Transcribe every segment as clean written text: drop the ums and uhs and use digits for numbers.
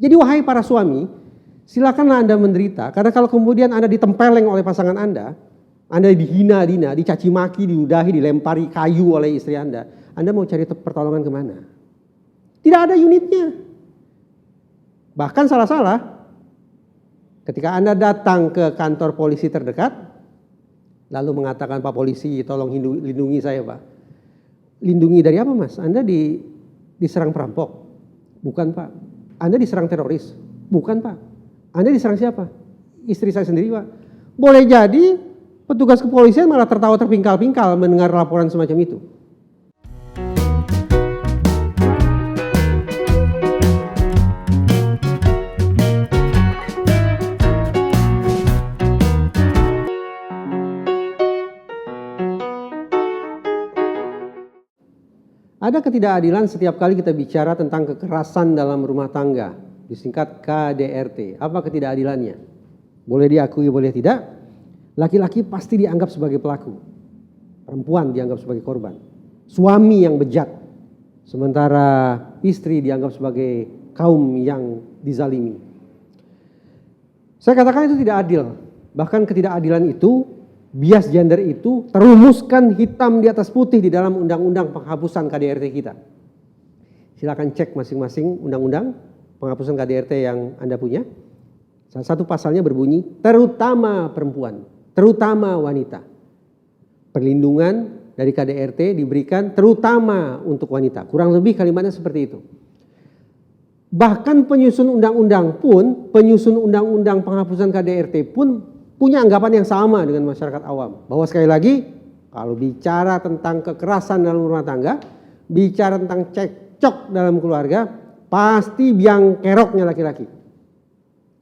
Jadi wahai para suami, silakanlah Anda menderita, karena kalau kemudian Anda ditempeleng oleh pasangan Anda dihina-hina, dicaci maki, diludahi, dilempari kayu oleh istri Anda mau cari pertolongan kemana? Tidak ada unitnya. Bahkan salah-salah, ketika Anda datang ke kantor polisi terdekat, lalu mengatakan, Pak polisi tolong lindungi saya Pak. Lindungi dari apa Mas? Anda diserang perampok? Bukan Pak. Anda diserang teroris? Bukan Pak. Anda diserang siapa? Istri saya sendiri Pak. Boleh jadi petugas kepolisian malah tertawa terpingkal-pingkal mendengar laporan semacam itu. Ada ketidakadilan setiap kali kita bicara tentang kekerasan dalam rumah tangga, disingkat KDRT. Apa ketidakadilannya? Boleh diakui, boleh tidak. Laki-laki pasti dianggap sebagai pelaku, perempuan dianggap sebagai korban, suami yang bejat, sementara istri dianggap sebagai kaum yang dizalimi. Saya katakan itu tidak adil. Bahkan ketidakadilan itu, bias gender itu terumuskan hitam di atas putih di dalam undang-undang penghapusan KDRT kita. Silakan cek masing-masing undang-undang penghapusan KDRT yang Anda punya. Salah satu pasalnya berbunyi, terutama perempuan, terutama wanita. Perlindungan dari KDRT diberikan terutama untuk wanita. Kurang lebih kalimatnya seperti itu. Bahkan penyusun undang-undang penghapusan KDRT pun punya anggapan yang sama dengan masyarakat awam. Bahwa sekali lagi, kalau bicara tentang kekerasan dalam rumah tangga, bicara tentang cekcok dalam keluarga, pasti biang keroknya laki-laki.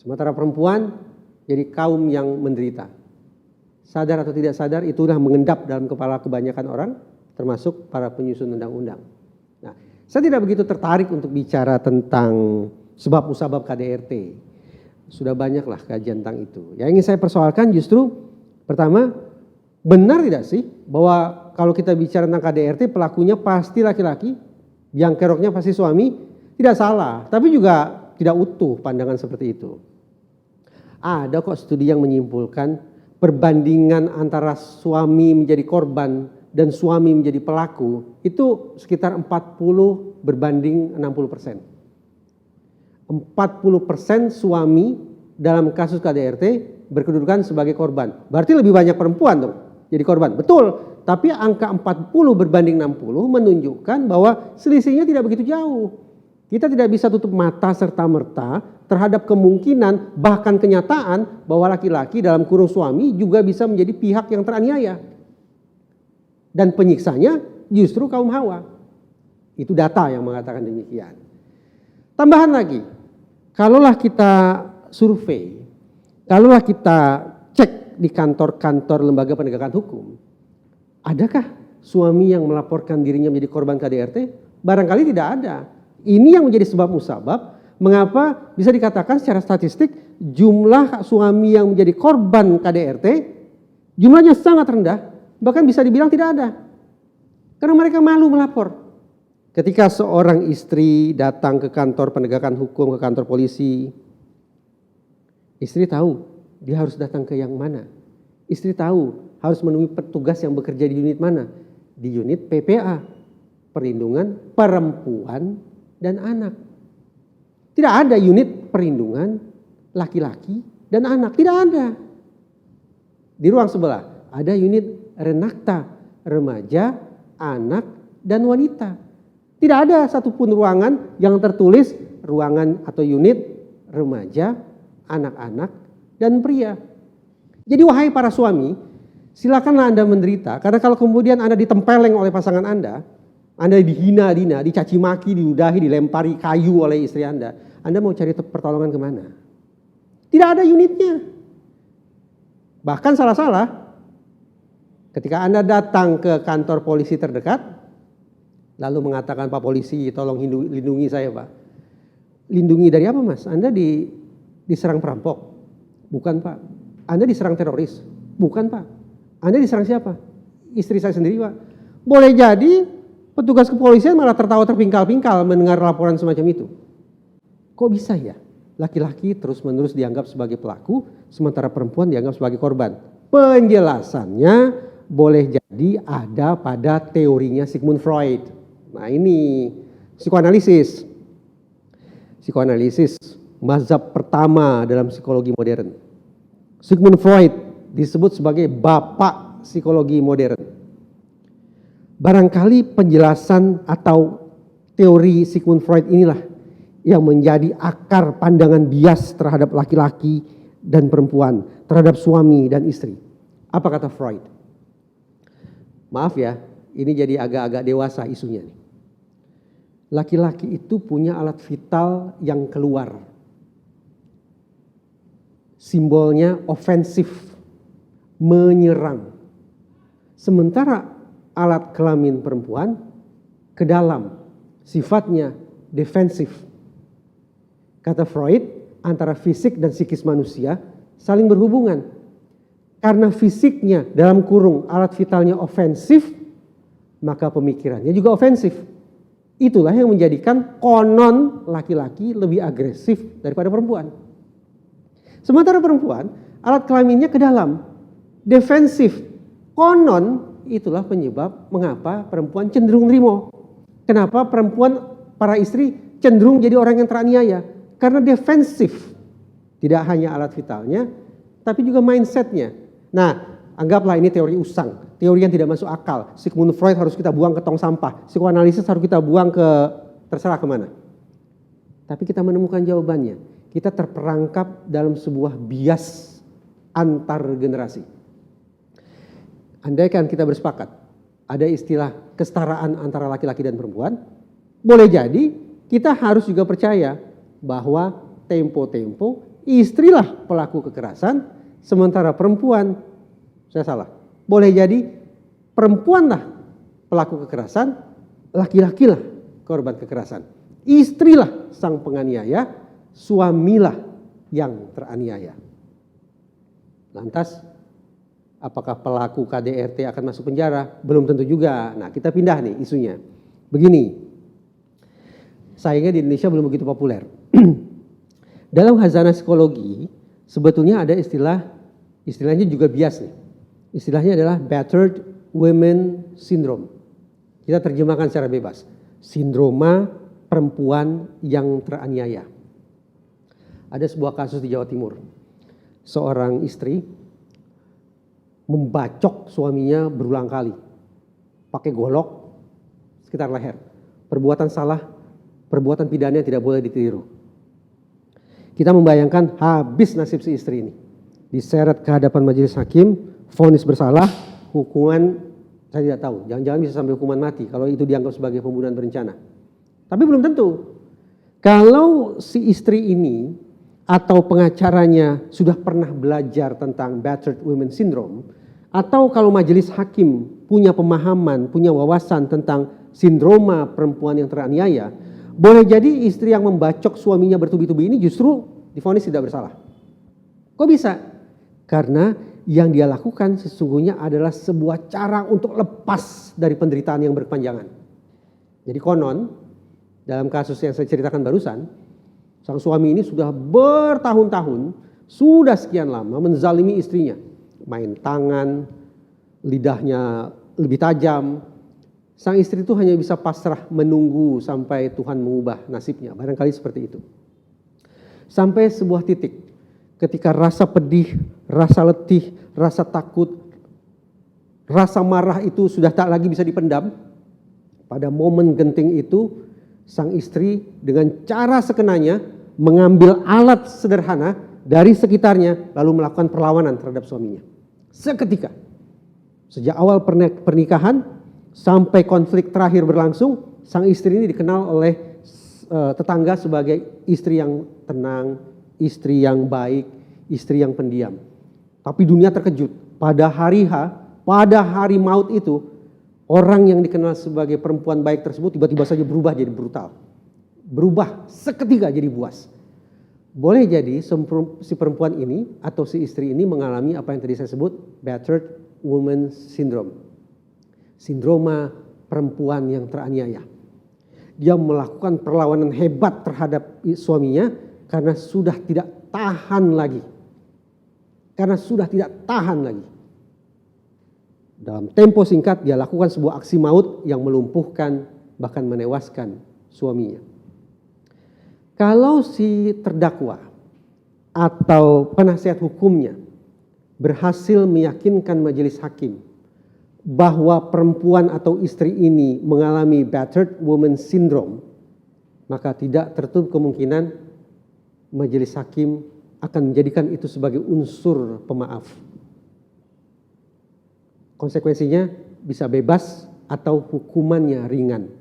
Sementara perempuan jadi kaum yang menderita. Sadar atau tidak sadar, itulah mengendap dalam kepala kebanyakan orang, termasuk para penyusun undang-undang. Nah, saya tidak begitu tertarik untuk bicara tentang sebab-musabab KDRT. Sudah banyaklah kajian tentang itu. Yang ingin saya persoalkan justru, pertama, benar tidak sih bahwa kalau kita bicara tentang KDRT, pelakunya pasti laki-laki, yang keroknya pasti suami? Tidak salah, tapi juga tidak utuh pandangan seperti itu. Ada kok studi yang menyimpulkan perbandingan antara suami menjadi korban dan suami menjadi pelaku itu sekitar 40 berbanding 60%. 40% suami dalam kasus KDRT berkedudukan sebagai korban. Berarti lebih banyak perempuan dong jadi korban. Betul, tapi angka 40 berbanding 60 menunjukkan bahwa selisihnya tidak begitu jauh. Kita tidak bisa tutup mata serta-merta terhadap kemungkinan bahkan kenyataan bahwa laki-laki dalam kurung suami juga bisa menjadi pihak yang teraniaya. Dan penyiksanya justru kaum Hawa. Itu data yang mengatakan demikian. Tambahan lagi, kalaulah kita survei, kalaulah kita cek di kantor-kantor lembaga penegakan hukum, adakah suami yang melaporkan dirinya menjadi korban KDRT? Barangkali tidak ada. Ini yang menjadi sebab musabab mengapa bisa dikatakan secara statistik jumlah suami yang menjadi korban KDRT jumlahnya sangat rendah, bahkan bisa dibilang tidak ada. Karena mereka malu melapor. Ketika seorang istri datang ke kantor penegakan hukum, ke kantor polisi, istri tahu dia harus datang ke yang mana. Istri tahu harus menemui petugas yang bekerja di unit mana. Di unit PPA, Perlindungan Perempuan dan Anak. Tidak ada unit perlindungan laki-laki dan anak, tidak ada. Di ruang sebelah ada unit Renakta, Remaja, Anak, dan Wanita. Tidak ada satupun ruangan yang tertulis ruangan atau unit remaja, anak-anak, dan pria. Jadi wahai para suami, silakanlah Anda menderita, karena kalau kemudian Anda ditempeleng oleh pasangan Anda dihina-hina, dicaci maki, diludahi, dilempari kayu oleh istri Anda mau cari pertolongan kemana? Tidak ada unitnya. Bahkan salah-salah, ketika Anda datang ke kantor polisi terdekat, lalu mengatakan, Pak polisi tolong lindungi saya Pak. Lindungi dari apa Mas? Anda diserang perampok? Bukan Pak. Anda diserang teroris? Bukan Pak. Anda diserang siapa? Istri saya sendiri Pak. Boleh jadi petugas kepolisian malah tertawa terpingkal-pingkal mendengar laporan semacam itu. Kok bisa ya? laki-laki terus-menerus dianggap sebagai pelaku, sementara perempuan dianggap sebagai korban. Penjelasannya boleh jadi ada pada teorinya Sigmund Freud. Nah ini psikoanalisis. Psikoanalisis mazhab pertama dalam psikologi modern. Sigmund Freud disebut sebagai bapak psikologi modern. Barangkali penjelasan atau teori Sigmund Freud inilah yang menjadi akar pandangan bias terhadap laki-laki dan perempuan, terhadap suami dan istri. Apa kata Freud? Maaf ya, ini jadi agak-agak dewasa isunya. Laki-laki itu punya alat vital yang keluar. Simbolnya ofensif, menyerang. Sementara alat kelamin perempuan ke dalam, sifatnya defensif. Kata Freud, antara fisik dan psikis manusia saling berhubungan. Karena fisiknya dalam kurung alat vitalnya ofensif, maka pemikirannya juga ofensif. Itulah yang menjadikan konon laki-laki lebih agresif daripada perempuan. Sementara perempuan, alat kelaminnya ke dalam, defensif. Konon itulah penyebab mengapa perempuan cenderung nerimo. Kenapa perempuan, para istri cenderung jadi orang yang teraniaya? Karena defensif. Tidak hanya alat vitalnya, tapi juga mindsetnya. Nah, anggaplah ini teori usang. Teori yang tidak masuk akal. Sigmund Freud harus kita buang ke tong sampah. Psikoanalisis harus kita buang ke terserah kemana. Tapi kita menemukan jawabannya. Kita terperangkap dalam sebuah bias antar generasi. Andaikan kita bersepakat, ada istilah kesetaraan antara laki-laki dan perempuan, boleh jadi kita harus juga percaya bahwa tempo-tempo istrilah pelaku kekerasan, sementara perempuan, saya salah, boleh jadi perempuanlah pelaku kekerasan, laki-lakilah korban kekerasan. Istrilah sang penganiaya, suamilah yang teraniaya. Lantas, apakah pelaku KDRT akan masuk penjara? Belum tentu juga. Nah, kita pindah nih isunya. Begini, sayangnya di Indonesia belum begitu populer. Dalam khazanah psikologi, sebetulnya ada istilahnya juga bias nih. Istilahnya adalah battered women syndrome. Kita terjemahkan secara bebas. Sindroma perempuan yang teraniaya. Ada sebuah kasus di Jawa Timur. Seorang istri membacok suaminya berulang kali. Pakai golok sekitar leher. Perbuatan salah, perbuatan pidana yang tidak boleh ditiru. Kita membayangkan habis nasib si istri ini. Diseret ke hadapan majelis hakim, vonis bersalah, hukuman saya tidak tahu. Jangan-jangan bisa sampai hukuman mati kalau itu dianggap sebagai pembunuhan berencana. Tapi belum tentu. Kalau si istri ini atau pengacaranya sudah pernah belajar tentang battered women syndrome, atau kalau majelis hakim punya pemahaman, punya wawasan tentang sindroma perempuan yang teraniaya, boleh jadi istri yang membacok suaminya bertubi-tubi ini justru divonis tidak bersalah. Kok bisa? Karena yang dia lakukan sesungguhnya adalah sebuah cara untuk lepas dari penderitaan yang berkepanjangan. Jadi konon, dalam kasus yang saya ceritakan barusan, sang suami ini sudah bertahun-tahun, sudah sekian lama menzalimi istrinya. Main tangan, lidahnya lebih tajam. Sang istri itu hanya bisa pasrah menunggu sampai Tuhan mengubah nasibnya. Barangkali seperti itu. Sampai sebuah titik, ketika rasa pedih, rasa letih, rasa takut, rasa marah itu sudah tak lagi bisa dipendam. Pada momen genting itu, sang istri dengan cara sekenanya mengambil alat sederhana dari sekitarnya lalu melakukan perlawanan terhadap suaminya. Seketika. Sejak awal pernikahan sampai konflik terakhir berlangsung, sang istri ini dikenal oleh tetangga sebagai istri yang tenang, istri yang baik, istri yang pendiam. Tapi dunia terkejut. Pada hari H, pada hari maut itu, orang yang dikenal sebagai perempuan baik tersebut tiba-tiba saja berubah jadi brutal. Berubah seketika jadi buas. Boleh jadi si perempuan ini atau si istri ini mengalami apa yang tadi saya sebut battered woman syndrome. Sindroma perempuan yang teraniaya. Dia melakukan perlawanan hebat terhadap suaminya, karena sudah tidak tahan lagi. Karena sudah tidak tahan lagi. Dalam tempo singkat dia lakukan sebuah aksi maut yang melumpuhkan bahkan menewaskan suaminya. Kalau si terdakwa atau penasihat hukumnya berhasil meyakinkan majelis hakim bahwa perempuan atau istri ini mengalami battered woman syndrome, maka tidak tertutup kemungkinan majelis hakim akan menjadikan itu sebagai unsur pemaaf. Konsekuensinya bisa bebas atau hukumannya ringan.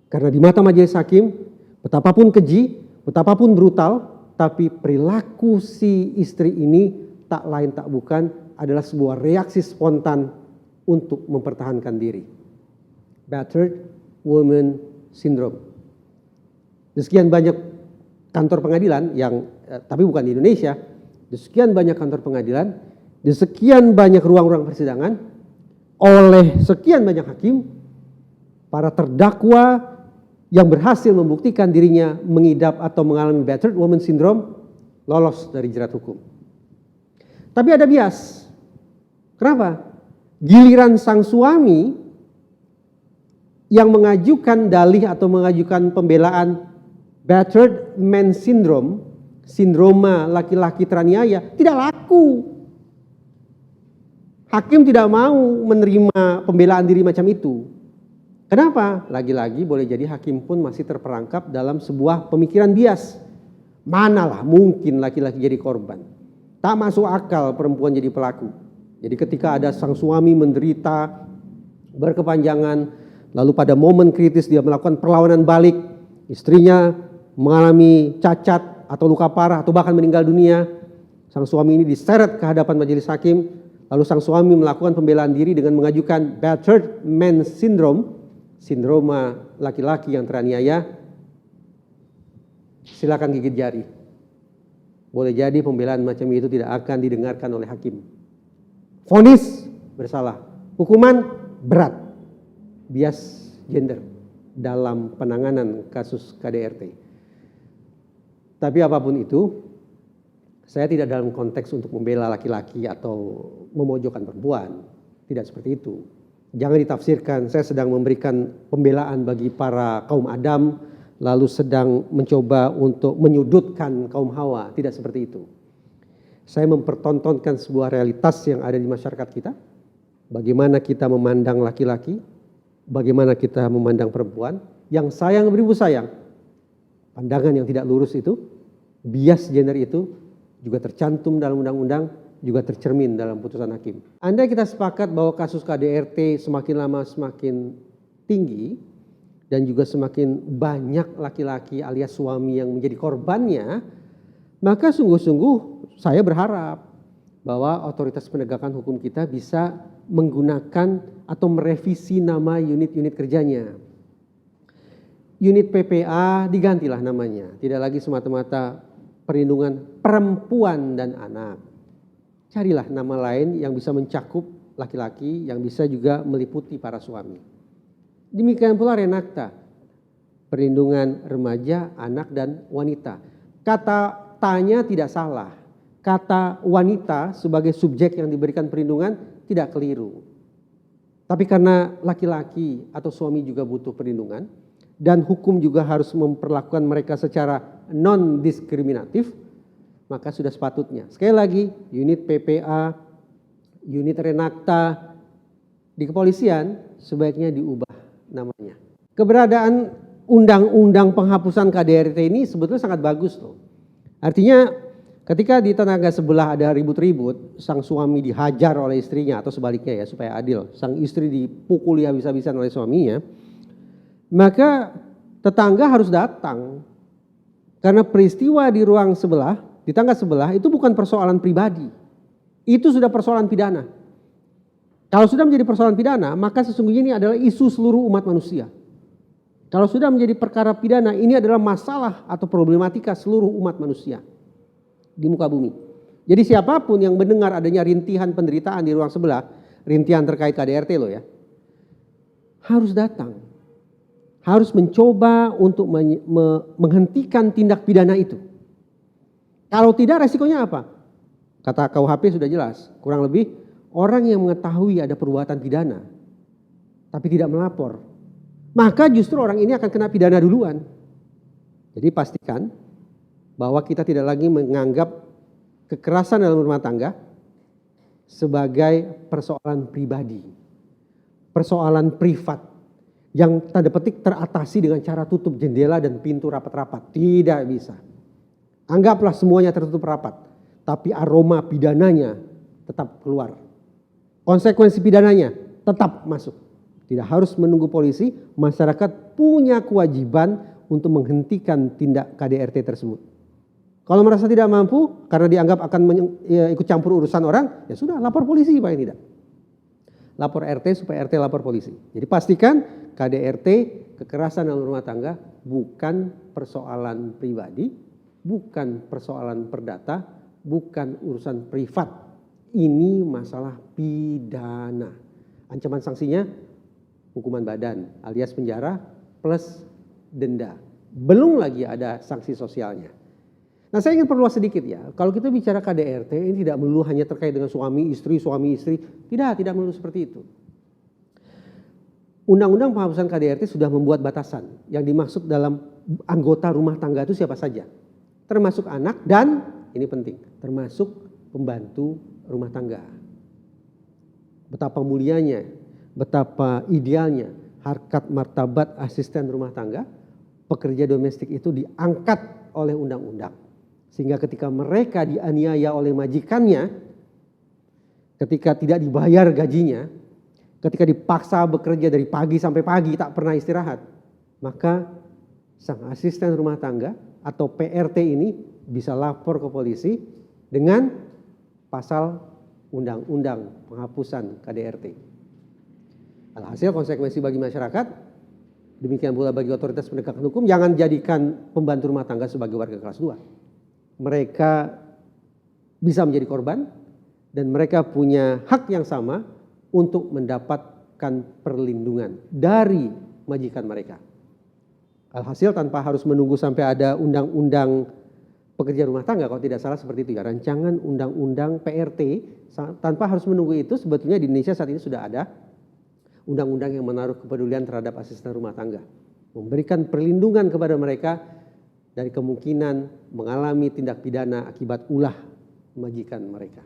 Karena di mata majelis hakim, betapapun keji, betapapun brutal, tapi perilaku si istri ini tak lain tak bukan adalah sebuah reaksi spontan untuk mempertahankan diri. Battered woman syndrome. Di sekian banyak kantor pengadilan yang, tapi bukan di Indonesia, di sekian banyak kantor pengadilan, di sekian banyak ruang-ruang persidangan, oleh sekian banyak hakim, para terdakwa yang berhasil membuktikan dirinya mengidap atau mengalami battered woman syndrome lolos dari jerat hukum. Tapi ada bias. Kenapa? Giliran sang suami yang mengajukan dalih atau mengajukan pembelaan battered man syndrome, sindroma laki-laki teraniaya, tidak laku. Hakim tidak mau menerima pembelaan diri macam itu. Kenapa? Lagi-lagi boleh jadi hakim pun masih terperangkap dalam sebuah pemikiran bias. Manalah mungkin laki-laki jadi korban. Tak masuk akal perempuan jadi pelaku. Jadi ketika ada sang suami menderita berkepanjangan, lalu pada momen kritis dia melakukan perlawanan balik, istrinya mengalami cacat atau luka parah atau bahkan meninggal dunia, sang suami ini diseret ke hadapan majelis hakim, lalu sang suami melakukan pembelaan diri dengan mengajukan battered man syndrome, sindroma laki-laki yang teraniaya. Silakan gigit jari. Boleh jadi pembelaan macam itu tidak akan didengarkan oleh hakim. Vonis bersalah, hukuman berat, bias gender dalam penanganan kasus KDRT. Tapi apapun itu, saya tidak dalam konteks untuk membela laki-laki atau memojokkan perempuan, tidak seperti itu. Jangan ditafsirkan saya sedang memberikan pembelaan bagi para kaum Adam, lalu sedang mencoba untuk menyudutkan kaum Hawa, tidak seperti itu. Saya mempertontonkan sebuah realitas yang ada di masyarakat kita. Bagaimana kita memandang laki-laki, bagaimana kita memandang perempuan, yang sayang beribu sayang. Pandangan yang tidak lurus itu, bias gender itu juga tercantum dalam undang-undang, juga tercermin dalam putusan hakim. Andai kita sepakat bahwa kasus KDRT semakin lama semakin tinggi, dan juga semakin banyak laki-laki alias suami yang menjadi korbannya, maka sungguh-sungguh saya berharap bahwa otoritas penegakan hukum kita bisa menggunakan atau merevisi nama unit-unit kerjanya. Unit PPA digantilah namanya, tidak lagi semata-mata perlindungan perempuan dan anak. Carilah nama lain yang bisa mencakup laki-laki, yang bisa juga meliputi para suami. Demikian pula Renakta, perlindungan remaja, anak dan wanita. Kata tanya tidak salah, kata wanita sebagai subjek yang diberikan perlindungan tidak keliru. Tapi karena laki-laki atau suami juga butuh perlindungan, dan hukum juga harus memperlakukan mereka secara non-diskriminatif, maka sudah sepatutnya. Sekali lagi, unit PPA, unit Renakta di kepolisian sebaiknya diubah namanya. Keberadaan undang-undang penghapusan KDRT ini sebetulnya sangat bagus loh. Artinya ketika di tetangga sebelah ada ribut-ribut, sang suami dihajar oleh istrinya atau sebaliknya ya supaya adil, sang istri dipukuli habis-habisan oleh suaminya, maka tetangga harus datang. Karena peristiwa di ruang sebelah, di tangga sebelah itu bukan persoalan pribadi. Itu sudah persoalan pidana. Kalau sudah menjadi persoalan pidana, maka sesungguhnya ini adalah isu seluruh umat manusia. Kalau sudah menjadi perkara pidana, ini adalah masalah atau problematika seluruh umat manusia di muka bumi. Jadi siapapun yang mendengar adanya rintihan penderitaan di ruang sebelah, rintihan terkait KDRT loh ya, harus datang. Harus mencoba untuk menghentikan tindak pidana itu. Kalau tidak resikonya apa? Kata KUHP sudah jelas, kurang lebih orang yang mengetahui ada perbuatan pidana tapi tidak melapor, maka justru orang ini akan kena pidana duluan. Jadi pastikan bahwa kita tidak lagi menganggap kekerasan dalam rumah tangga sebagai persoalan pribadi, persoalan privat yang tanda petik teratasi dengan cara tutup jendela dan pintu rapat-rapat. Tidak bisa. Anggaplah semuanya tertutup rapat, tapi aroma pidananya tetap keluar. Konsekuensi pidananya tetap masuk. Tidak harus menunggu polisi, masyarakat punya kewajiban untuk menghentikan tindak KDRT tersebut. Kalau merasa tidak mampu karena dianggap akan ikut campur urusan orang, ya sudah lapor polisi paling tidak. Lapor RT supaya RT lapor polisi. Jadi pastikan KDRT, kekerasan dalam rumah tangga, bukan persoalan pribadi, bukan persoalan perdata, bukan urusan privat. Ini masalah pidana. Ancaman sanksinya hukuman badan alias penjara plus denda. Belum lagi ada sanksi sosialnya. Nah, saya ingin perluas sedikit ya. Kalau kita bicara KDRT ini tidak melulu hanya terkait dengan suami istri. Tidak melulu seperti itu. Undang-undang penghapusan KDRT sudah membuat batasan. Yang dimaksud dalam anggota rumah tangga itu siapa saja. Termasuk anak dan, ini penting, termasuk pembantu rumah tangga. Betapa mulianya, betapa idealnya harkat martabat asisten rumah tangga, pekerja domestik itu diangkat oleh undang-undang. Sehingga ketika mereka dianiaya oleh majikannya, ketika tidak dibayar gajinya, ketika dipaksa bekerja dari pagi sampai pagi tak pernah istirahat, maka sang asisten rumah tangga atau PRT ini bisa lapor ke polisi dengan pasal undang-undang penghapusan KDRT. Alhasil konsekuensi bagi masyarakat, demikian pula bagi otoritas penegakan hukum, jangan jadikan pembantu rumah tangga sebagai warga kelas 2. Mereka bisa menjadi korban dan mereka punya hak yang sama untuk mendapatkan perlindungan dari majikan mereka. Alhasil tanpa harus menunggu sampai ada undang-undang pekerja rumah tangga, kalau tidak salah seperti itu ya, rancangan undang-undang PRT, tanpa harus menunggu itu sebetulnya di Indonesia saat ini sudah ada undang-undang yang menaruh kepedulian terhadap asisten rumah tangga, memberikan perlindungan kepada mereka dari kemungkinan mengalami tindak pidana akibat ulah majikan mereka.